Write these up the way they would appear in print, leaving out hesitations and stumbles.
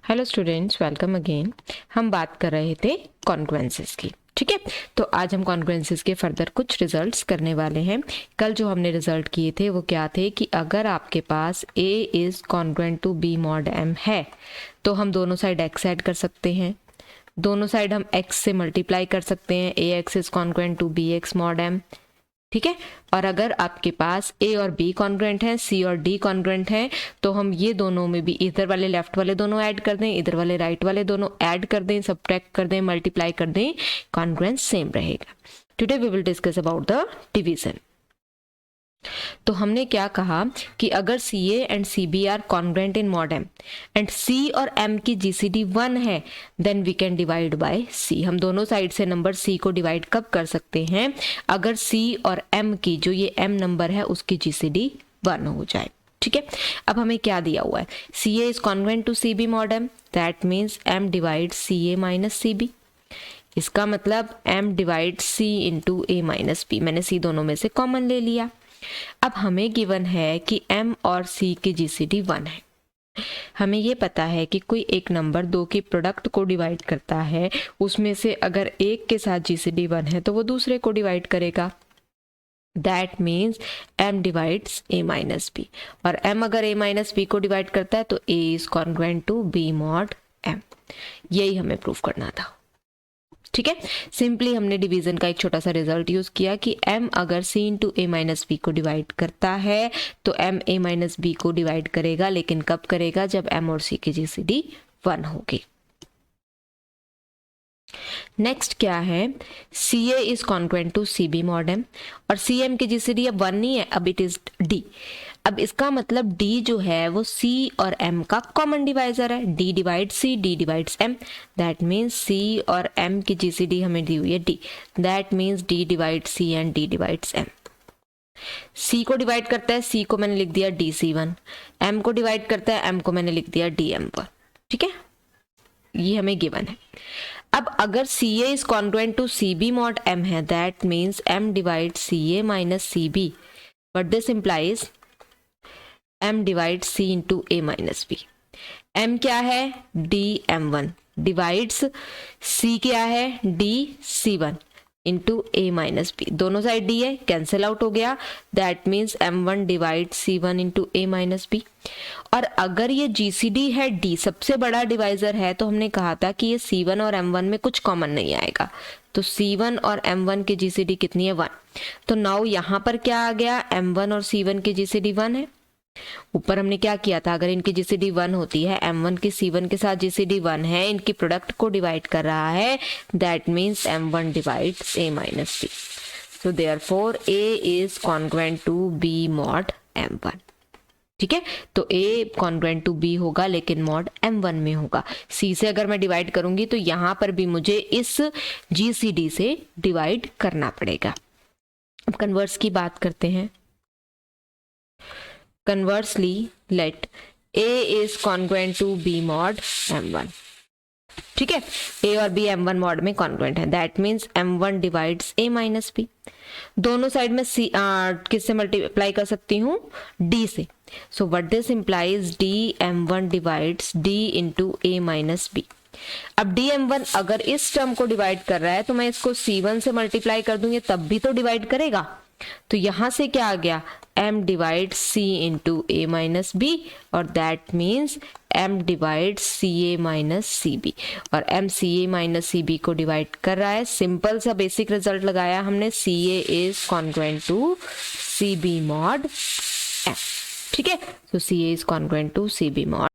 Hello students, welcome again. हम बात कर रहे थे कॉन्ग्रुएंसेस की। ठीक है, तो आज हम कॉन्ग्रुएंसेस के फर्दर कुछ रिजल्ट्स करने वाले हैं। कल जो हमने रिजल्ट किए थे वो क्या थे कि अगर आपके पास a is congruent to b mod m है तो हम दोनों साइड x ऐड कर सकते हैं, दोनों साइड हम x से मल्टीप्लाई कर सकते हैं। ax is congruent to bx mod m। ठीक है, और अगर आपके पास a और b कॉन्ग्रुएंट हैं, c और d कॉन्ग्रुएंट हैं, तो हम ये दोनों में भी इधर वाले लेफ्ट वाले दोनों ऐड कर दें, इधर वाले राइट वाले दोनों ऐड कर दें, सब्ट्रैक्ट कर दें, मल्टीप्लाई कर दें, कॉन्ग्रुएंस सेम रहेगा। Today we will discuss about the division. तो हमने क्या कहा कि अगर CA and CB are congruent in mod M and C और M की GCD 1 है, then we can divide by C। हम दोनों साइड से नंबर C को डिवाइड कब कर सकते हैं? अगर C और M की जो ये M नंबर है उसकी GCD 1 हो जाए। ठीक है, अब हमें क्या दिया हुआ है? CA is congruent to CB mod M, that means M divide CA minus CB। इसका मतलब M divide C into A minus B। मैंने C दोनों में से कॉमन ले लिया। अब हमें गिवन है कि m और c की GCD 1 है। हमें ये पता है कि कोई एक नंबर दो की प्रोडक्ट को डिवाइड करता है, उसमें से अगर एक के साथ GCD 1 है तो वो दूसरे को डिवाइड करेगा। That means m divides a minus b, और m अगर a माइनस b को डिवाइड करता है तो a is congruent to b mod m। यही हमें प्रूफ करना था। ठीक है, सिंपली हमने डिवीजन का एक छोटा सा रिजल्ट यूज किया कि m अगर c into a minus b को डिवाइड करता है तो m a माइनस b को डिवाइड करेगा, लेकिन कब करेगा? जब m और c की GCD 1 होगी। नेक्स्ट क्या है? CA is congruent to CB mod M, और CM की GCD अब 1 नहीं है, अब इट इज D। अब इसका मतलब D जो है वो C और M का कॉमन डिवाइजर है। D divide C, D divides M, that means C और M की GCD हमें दी हुई है D, that means D divides C and D divides M। C को डिवाइड करता है, C को मैंने लिख दिया DC1, M को डिवाइड करता है, M को मैंने लिख दिया DM1। ठीक है, ये हमें गिवन है। अब अगर CA is congruent to CB mod M है, that means M divides CA minus CB, but this implies M divides C into A minus B। M क्या है? DM1 डिवाइड्स C क्या है? DC1 into A minus B। दोनों side D है, cancel out हो गया, that means M1 divide C1 into A minus B। और अगर ये GCD है D, सबसे बड़ा डिवाइजर है, तो हमने कहा था कि ये C1 और M1 में कुछ कॉमन नहीं आएगा, तो C1 और M1 की GCD कितनी है? 1। तो नाउ यहाँ पर क्या आ गया? M1 और C1 की GCD 1 है। ऊपर हमने क्या किया था? अगर इनकी GCD 1 होती है, M1 की C1 के साथ GCD 1 है, इनकी प्रोडक्ट को डिवाइड कर रहा है, that means M1 divides A minus B। So therefore A is congruent to B mod M1। ठीक है, तो A कॉन्ग्रुएंट टू B होगा, लेकिन मॉड M1 में होगा। C से अगर मैं डिवाइड करूंगी तो यहां पर भी मुझे इस GCD से डिवाइड करना पड़ेगा। अब कन्वर्स की बात करते हैं। Conversely, let A is congruent to B mod M1। ठीक है, A और B M1 मॉड में कॉन्ग्रुएंट है, that means M1 divides A minus B। दोनों साइड में C किससे मल्टीप्लाई कर सकती हूँ? D से। So what this implies D M1 divides D into A minus B। अब DM1 अगर इस टर्म को डिवाइड कर रहा है तो मैं इसको C1 से मल्टीप्लाई कर दूंगी, तब भी तो डिवाइड करेगा। तो यहां से क्या आ गया? M divide C into A minus B, और that means M divide CA minus CB, और M CA माइनस CB को डिवाइड कर रहा है। सिंपल सा बेसिक रिजल्ट लगाया हमने, CA is congruent to CB mod M। ठीक है, तो CA is congruent to CB mod.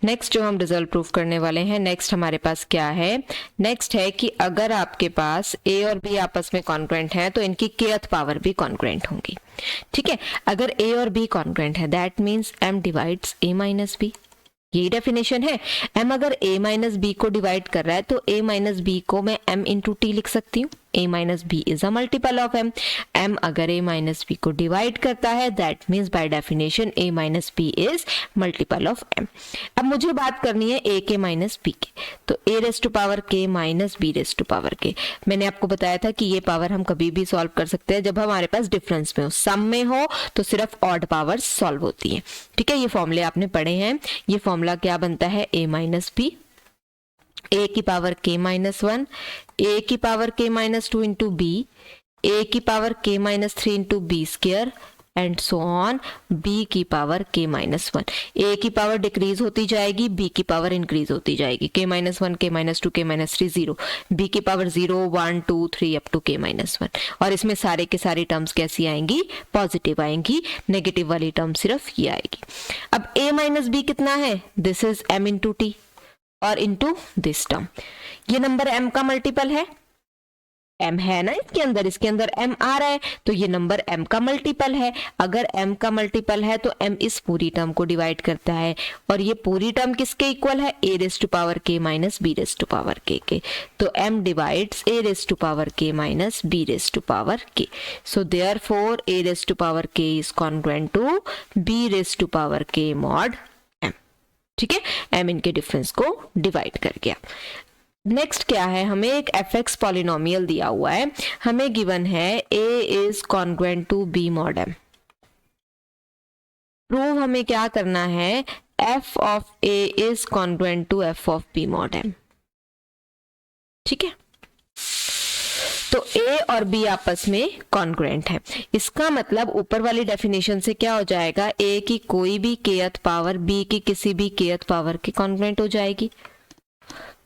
Next जो हम रिजल्ट प्रूफ करने वाले हैं, नेक्स्ट हमारे पास क्या है? नेक्स्ट है कि अगर आपके पास A और B आपस में कॉन्ग्रुएंट है तो इनकी kth पावर भी कॉन्ग्रुएंट होंगी। ठीक है, अगर A और B कॉन्ग्रुएंट है, that means M divides A minus B। यही डेफिनेशन है। M अगर A माइनस B को डिवाइड कर रहा है तो A माइनस B को मैं M इंटू T लिख सकती हूँ। A minus B is a multiple of M। M अगर A माइनस B को डिवाइड करता है, that means by definition A minus B is multiple of M। अब मुझे बात करनी है A के माइनस B के, तो a raise to power k minus b raise to power k। मैंने आपको बताया था कि ये पावर हम कभी भी सॉल्व कर सकते हैं जब हमारे पास डिफरेंस में हो, सम में हो तो सिर्फ ऑड पावर सॉल्व होती है। ठीक है, ये फॉर्मूले आपने पढ़े हैं। ये फॉर्मूला क्या बनता है, a माइनस b, a की पावर k माइनस 1, a की power k minus 2 into b, a की power k minus 3 into b square and so on, b की पावर k माइनस 1। a की पावर डिक्रीज होती जाएगी, b की power increase होती जाएगी, k minus 1, k minus 2, k minus 3 0, b की power 0 1 2 3 up to k minus 1। और इसमें सारे के सारी टर्म्स कैसी आएंगी, पॉजिटिव आएंगी, नेगेटिव वाली टर्म सिर्फ ये आएगी। अब a माइनस b कितना है, this is m into t और इंटू दिस टर्म। ये नंबर m का मल्टीपल है, m है ना इसके अंदर m आ रहा है, तो ये नंबर m का मल्टीपल है। अगर m का मल्टीपल है तो m इस पूरी टर्म को डिवाइड करता है, और ये पूरी टर्म किसके इक्वल है, a raise to power k minus b raise to power k के। तो m divides a raise to power k minus b raise to power k। So therefore a raise to power k is congruent to b raise to power k mod m। ठीक है, m इनके difference को divide कर गया। Next क्या है, हमें एक fx पॉलिनोमियल दिया हुआ है, हमें गिवन है a is congruent to b mod m। Prove हमें क्या करना है, f of a is congruent to f of b mod m। ठीक है, तो a और b आपस में कॉन्ग्रुएंट है। इसका मतलब ऊपर वाली डेफिनेशन से क्या हो जाएगा, a की कोई भी kth पावर b की किसी भी kth पावर के कॉन्ग्रुएंट हो जाएगी।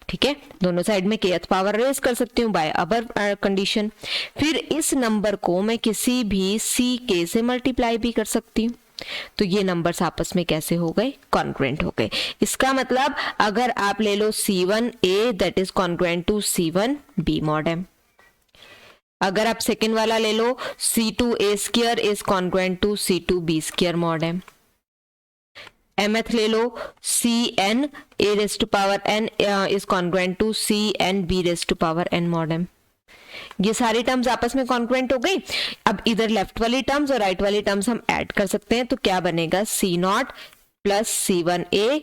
ठीक है, दोनों साइड में kth पावर रेज कर सकती हूँ बाय अबर कंडीशन। फिर इस नंबर को मैं किसी भी ck से मल्टीप्लाई भी कर सकती हूँ, तो ये नंबर्स आपस में कैसे हो गए, कॉन्ग्रुएंट हो गए। इसका मतलब अगर आप ले लो c1a that is congruent to c1b mod m, अगर आप सेकेंड वाला ले लो c2a square is congruent to c2b square mod m, mth ले लो cn a raise to power n is congruent to cn b raise to power n mod m। ये सारी terms आपस में कॉन्ग्रुएंट हो गई। अब इधर लेफ्ट वाली टर्म्स और राइट वाली टर्म्स हम ऐड कर सकते हैं, तो क्या बनेगा, c0 plus c1a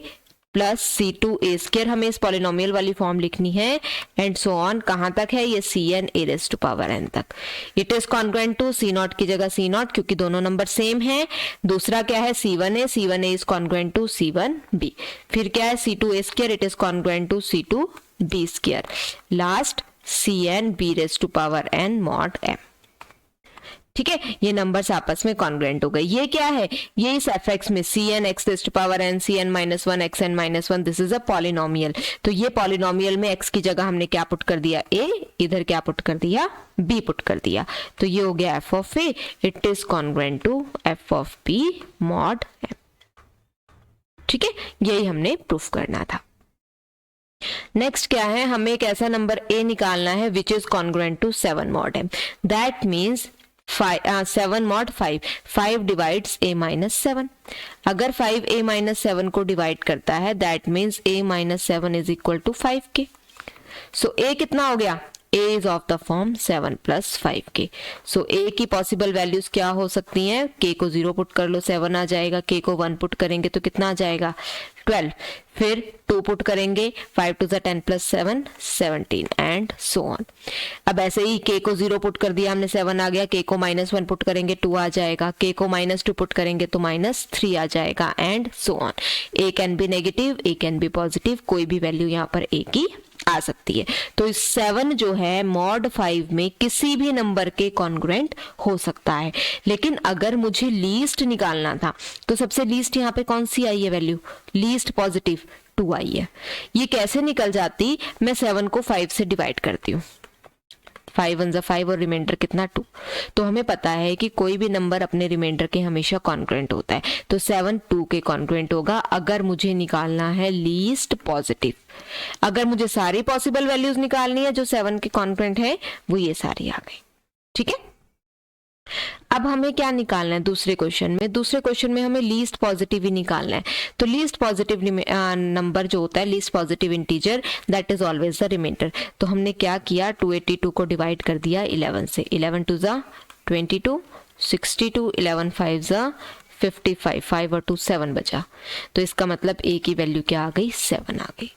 plus c2a square, हमें इस पॉलिनोमियल वाली फॉर्म लिखनी है, एंड सो ऑन, कहां तक है ये cn a raise to power n तक। It is congruent to c0 की जगह c0 क्योंकि दोनों नंबर सेम है। दूसरा क्या है c1a is congruent to c1b। फिर क्या है c2a square, it is congruent to c2b square. Last cn b raise to power n mod m। ठीक है, ये नंबर्स आपस में कॉन्ग्रुएंट हो गए। ये क्या है, ये इस fx में cn x raise to power n cn minus 1 xn minus 1, this is a polynomial. तो ये पॉलिनोमियल में x की जगह हमने क्या पुट कर दिया, a, इधर क्या पुट कर दिया, b पुट कर दिया, तो ये हो गया f of a, it is congruent to f of b mod m। ठीक है, यही हमने प्रूफ करना था। नेक्स्ट क्या है, हमें एक ऐसा नंबर a निकालना है which is congruent to 7 mod m। That means 7 mod 5 divides a minus 7। अगर 5 a माइनस 7 को डिवाइड करता है that means a minus 7 is equal to 5k। So a कितना हो गया, a is of the form 7 plus 5k। So a की possible values क्या हो सकती हैं, k को 0 पुट कर लो 7 आ जाएगा, k को 1 पुट करेंगे तो कितना आ जाएगा 12, फिर 2 पुट करेंगे 5 to 10 plus 7 17 and so on. अब ऐसे ही k को 0 पुट कर दिया हमने 7 आ गया, k को माइनस 1 पुट करेंगे 2 आ जाएगा, k को माइनस 2 पुट करेंगे तो माइनस 3 आ जाएगा and so on. a can be negative, a can be positive, कोई भी वैल्यू यहाँ पर a की आ सकती है। तो इस 7 जो है मॉड 5 में किसी भी नंबर के कॉन्ग्रुएंट हो सकता है, लेकिन अगर मुझे लीस्ट निकालना था तो सबसे लीस्ट यहाँ पे कौन सी आई है वैल्यू, लीस्ट पॉजिटिव 2 आई है। ये कैसे निकल जाती, मैं 7 को 5 से डिवाइड करती हूँ, 5 1 5 और रिमाइंडर कितना 2। तो हमें पता है कि कोई भी नंबर अपने रिमाइंडर के हमेशा कॉन्ग्रुएंट होता है, तो 7 2 के कॉन्ग्रुएंट होगा अगर मुझे निकालना है लीस्ट पॉजिटिव। अगर मुझे सारी पॉसिबल वैल्यूज निकालनी है जो 7 के कॉन्ग्रुएंट है, वो ये सारी आ गई। ठीक है, अब हमें क्या निकालना है दूसरे क्वेश्चन में, दूसरे क्वेश्चन में हमें लीस्ट पॉजिटिव ही निकालना है। तो लीस्ट पॉजिटिव नंबर जो होता है, least positive integer, that is always the remainder. तो हमने क्या किया, 282 को डिवाइड कर दिया 11 से, 11 2 ज़ा 22, 62, 11 5 ज़ा 55, 5 और 2 7 बचा। तो इसका मतलब a की वैल्यू क्या आ गई, 7 आ गई।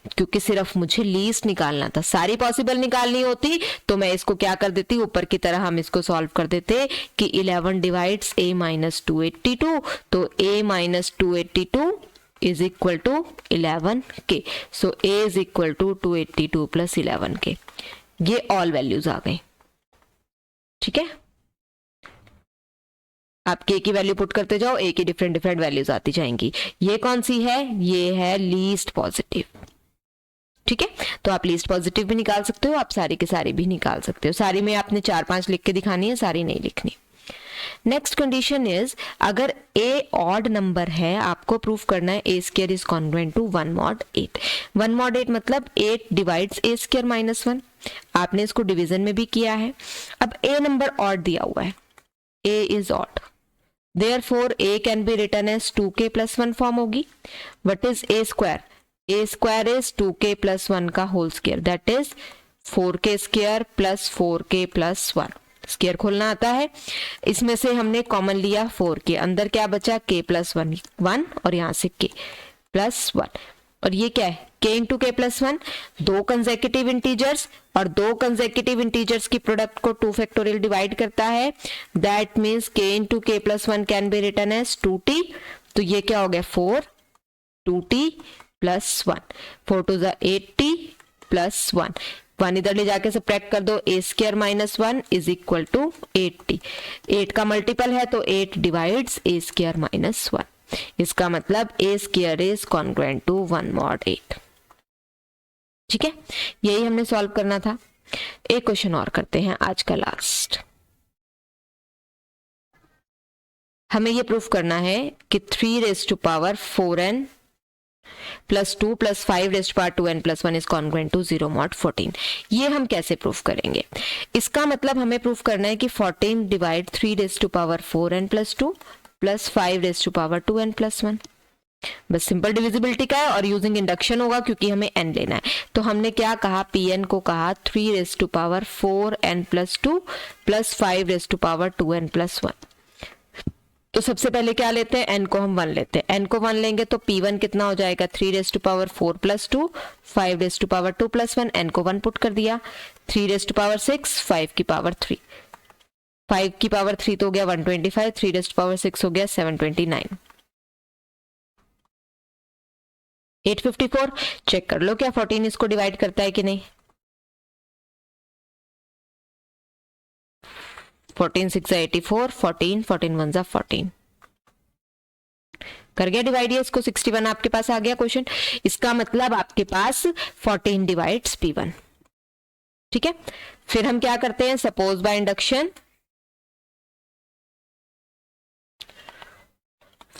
क्योंकि सिर्फ मुझे लीस्ट निकालना था, सारी पॉसिबल निकालनी होती तो मैं इसको क्या कर देती, ऊपर की तरह हम इसको सॉल्व कर देते कि 11 डिवाइड्स a माइनस 282, तो a minus 282 is equal to 11k। So a is equal to 282 plus 11k। ये ऑल वैल्यूज आ गई, ठीक है। आप k की वैल्यू पुट करते जाओ, a की डिफरेंट डिफरेंट वैल्यूज आती जाएंगी। ये कौन सी है, ये है लीस्ट पॉजिटिव, ठीक है। तो आप लीस्ट पॉजिटिव भी निकाल सकते हो, आप सारी के सारी भी निकाल सकते हो। सारी में आपने 4-5 लिख के दिखानी है, सारी नहीं लिखनी। नेक्स्ट कंडीशन इज, अगर a ऑड नंबर है, आपको प्रूफ करना है a square is congruent to 1 mod 8। 1 mod 8 मतलब 8 डिवाइड्स a स्क्वायर माइनस 1। आपने इसको डिवीजन में भी किया है। अब a नंबर ऑड दिया हुआ है, a is odd, therefore a can be written as 2k plus 1 form होगी। what is a square? a square is 2k plus 1 का whole square, that is 4k square plus 4k plus 1। Square खोलना आता है, इसमें से हमने common लिया 4k, अंदर क्या बचा k प्लस 1 1 और यहाँ से k प्लस 1, और ये क्या है k इंटू k प्लस 1, दो कंसेक्यूटिव इंटीजर्स और दो कंसेक्यूटिव इंटीजर्स की प्रोडक्ट को 2 फैक्टोरियल डिवाइड करता है, that means k into k plus 1 can be written as 2t। तो ये क्या हो गया 4 2t प्लस 1, 4 टू ज़ा 8t प्लस 1, 1 इधर ले जाके सब्ट्रैक्ट कर दो, a square minus 1 is equal to 8t। 8 का मल्टीपल है तो 8 डिवाइड्स a स्क्वायर माइनस 1, इसका मतलब a square is congruent to 1 mod 8, ठीक है। यही हमने सॉल्व करना था। एक क्वेश्चन और करते हैं, आज का लास्ट। हमें ये प्रूफ करना है कि 3 raise to power 4n plus 2 plus 5 raise to power 2n plus 1 is congruent to 0 mod 14। ये हम कैसे प्रूफ करेंगे? इसका मतलब हमें प्रूफ करना है कि 14 divide 3 raise to power 4n plus 2 plus 5 raise to power 2n plus 1। बस सिंपल डिविजिबिलिटी का है और यूजिंग इंडक्शन होगा क्योंकि हमें n लेना है। तो हमने क्या कहा, pn को कहा 3 raise to power 4n plus 2 plus 5 raise to power 2n plus 1। तो सबसे पहले क्या लेते हैं, n को हम 1 लेते हैं। n को 1 लेंगे तो p1 कितना हो जाएगा 3 raise to power 4 plus 2 5 raise to power 2 plus 1, n को 1 पुट कर दिया, 3 रेज़ टू पावर 6 5 की पावर 3, 5 की पावर 3 तो हो गया 125, 3 रेज़ टू पावर 6 हो गया 729। 854 चेक कर लो क्या 14 इसको डिवाइड करता है कि नहीं। 14 6 84, 14 14 1 14 कर गया डिवाइड, ये इसको 61 आपके पास आ गया क्वेश्चन। इसका मतलब आपके पास 14 डिवाइड्स p1, ठीक है। फिर हम क्या करते हैं, suppose by induction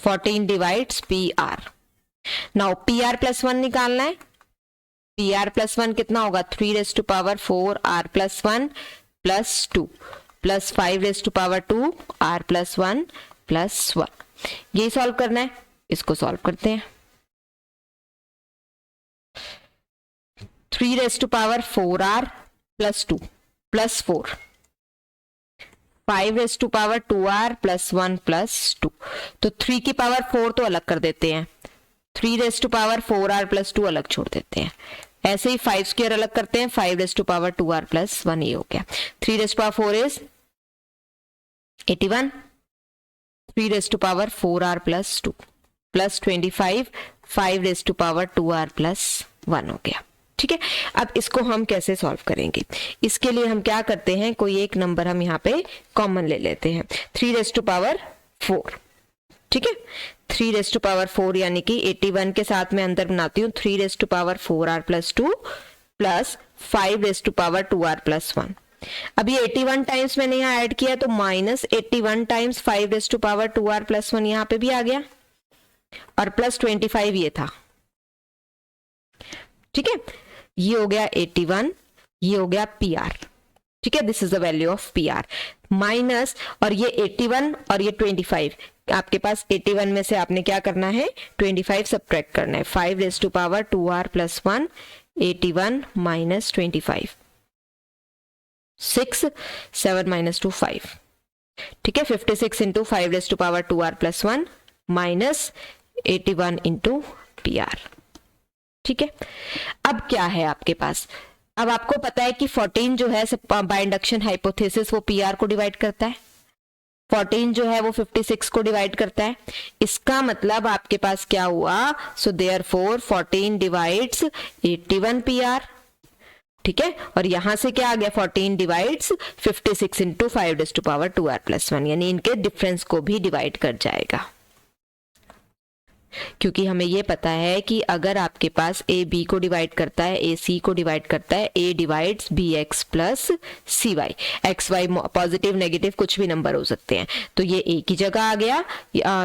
14 divides pr। Now pr plus 1 निकालना है। pr प्लस 1 कितना होगा 3 raise to power 4 r plus 1 plus 2 plus 5 raise to power 2 r plus 1 plus 1। ये सॉल्व करना है, इसको सॉल्व करते हैं। 3 raise to power 4r plus 2 plus 4, 5 raise to power 2r plus 1 plus 2। तो 3 की पावर 4 तो अलग कर देते हैं, 3 raise to power 4r plus 2 अलग छोड़ देते हैं। ऐसे ही 5 स्क्वायर अलग करते हैं, 5 raise to power 2r plus 1, ये हो गया। 3 raise to power 4 is 81, 3 raise to power 4r plus 2 plus 25, 5 raise to power 2r plus 1 हो गया, ठीक है। अब इसको हम कैसे सॉल्व करेंगे, इसके लिए हम क्या करते हैं, कोई एक नंबर हम यहाँ पे कॉमन ले लेते हैं, 3 रेज़ टू पावर 4, ठीक है। 3 रेज़ टू पावर 4 यानी कि 81 के साथ में अंदर बनाती हूँ 3 raise to power 4r plus 2 plus 5 raise to power 2r plus 1। अब ये 81 टाइम्स मैंने यहाँ ऐड किया तो minus 81 times 5 raise to power 2r plus 1 यहाँ पे भी आ गया और प्लस 25 ये था, ठीक है। ये हो गया 81, ये हो गया pr, ठीक है। This is the value of pr minus, और ये 81 और ये 25, आपके पास 81 में से आपने क्या करना है 25 सब्ट्रैक्ट करना है। 5 raise to power 2r plus 1, 81 minus 25, 6 7 minus 2 5, ठीक है। 56 into 5 raise to power 2r plus 1 minus 81 into pr, ठीक है, अब क्या है आपके पास, अब आपको पता है कि 14 जो है बाय इंडक्शन हाइपोथेसिस वो PR को डिवाइड करता है, 14 जो है वो 56 को डिवाइड करता है। इसका मतलब आपके पास क्या हुआ, सो देयरफॉर 14 डिवाइड्स 81 PR। ठीक है, और यहां से क्या आ गया, 14 डिवाइड्स 56 इंटू 5⁻²R+1, यानी इनके डिफरेंस को भी डिवाइड कर जाएगा, क्योंकि हमें ये पता है कि अगर आपके पास A B को डिवाइड करता है, A C को डिवाइड करता है, A divides BX plus CY, XY positive negative कुछ भी नंबर हो सकते हैं, तो ये A की जगह आ गया,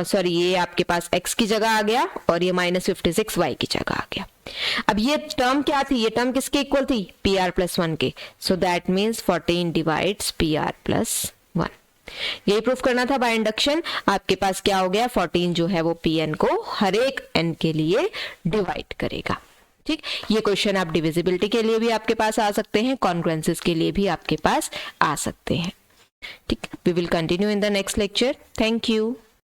सॉरी ये आपके पास X की जगह आ गया, और ये -56 Y की जगह आ गया। अब ये टर्म क्या थी, ये टर्म किसके इक्वल थी, PR+1 के, so that means 14 divides PR+1। यही प्रूफ करना था बाय इंडक्शन। आपके पास क्या हो गया, 14 जो है वो Pn को हर एक n के लिए डिवाइड करेगा। ठीक, ये क्वेश्चन आप डिविजिबिलिटी के लिए भी आपके पास आ सकते हैं, कॉन्ग्रुएंसेस के लिए भी आपके पास आ सकते हैं। ठीक, we will continue in the next lecture. Thank you.